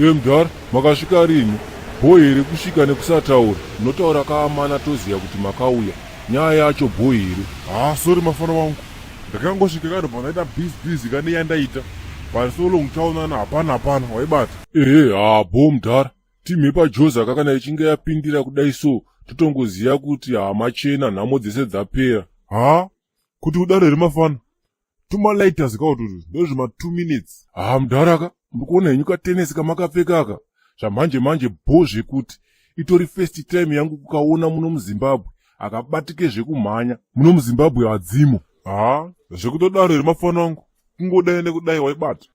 Mudhara, makasvika rini? Bhoyi here kusvika nekusataura. Munotaura kaamana toziya kuti makauya. Nyaya yacho bhoyi here. Sorry mafana wangu. Ndakangosvika kano panaita bhizi kane yandaita. Parisolo muchaonana hapana waibata. Bho Mudhara. Timu paJoza kana ichinge yapindira kudai so, totongoziya kuti machena nhamo dzese dzapera. Kuti udaro here mafana. Tuma lighters kaututu. Ndozvima 2 minutes. Mudhara murikuona henyu katenesi kamakapfekaka. Zvamanje bho zvekuti itori first time yangu kukaona muno muZimbabwe akabatike zvekumhanya muno muZimbabwe hadzimo. Zvekutodaro here mafana wangu. Kungodai nekudai waibata.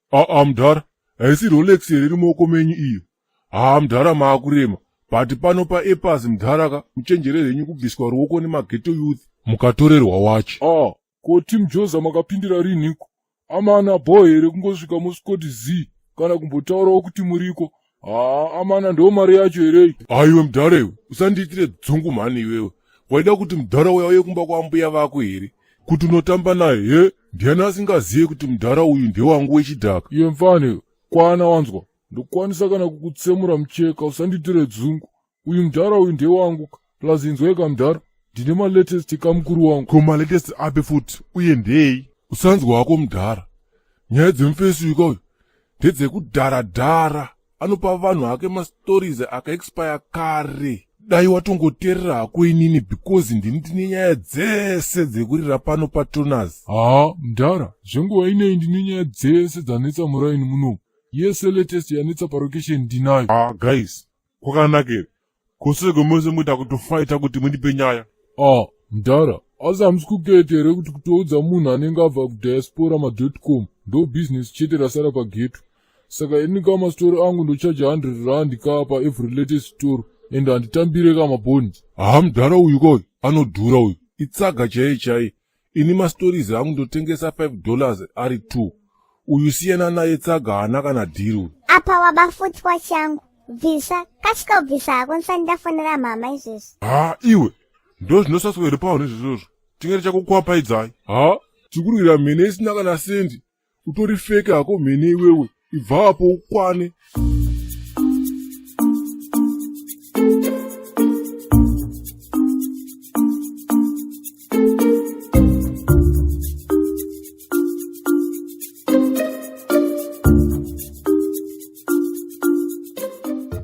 Mudhara, haisi Rolex here iri muoko menyu iyo. Mudhara maakurema. But pano paEpas Mudhara muchenjere henyu kubviswa ruoko nemageto youth mukatorerwa wachi. Ko Team Joza makapindira riniko? Amana bho here kungosvika muScott Z kana kumbotaurawo kuti muriko. Amana ndo mari yacho here. Aiwe Mudhara iwe, usandiitire dzungu mhani iwewe. Waida kuti Mudhara uyauye kumba kwambuya vako here? Kuti unotamba naye, ndiani asingaziye kuti Mudhara uyu ndewangu wechidhaka. Iye mfane, kwana wanzwa. Ndokwanisa kana kukutsemura mucheka, usandiitire dzungu. Uyu Mudhara uyu ndewangu, plus inzweka Mudhara. Ndine malatest kamukuru wangu. Ko malatest ape futi, uye ndei? Usanzwa wako Mudhara. Nyaya dzemufesika uyu ndedzekudhara-dhara. Anopa vanhu hake mastories akaexpire kare. Dai watongoteerera hako inini because ndine nyaya dzese dzekurira pano paTonas. Mudhara, zvenguva inei ndine nyaya dzese dzanetsa muraini muno. Yese latest yanetsa parocation ndinayo. Guys, kwakanakere. Koseke mose muita kutofaita kuti mundipe nyaya. Mudhara, asi hamusi kugeta here kuti kutoudza munhu anenge abva kudiaspora.com ndo business chete rasara pageto. Saka ini kamastori angu ndochaja 100 rand kapa every latest story and handitambire kamabhoni. Mudhara uyu koyu anodhura uyu. Itsaga chai. Ini mastories angu ndotengesa $5 ari 2. Uyu siyana naye tsaga hana kana dhiru. Apa wabafutwa changu. Visa, kasika ubvisa hako ndisandafonera mama izvozvo. Iwe. Ndo zvinosaswa here pawo nezvizvozvo. Tingere chakukwapaidzai. Tikurira mhene isina kana sendi. Utori feke hako mhene iwewe. Ibva apo ukwane.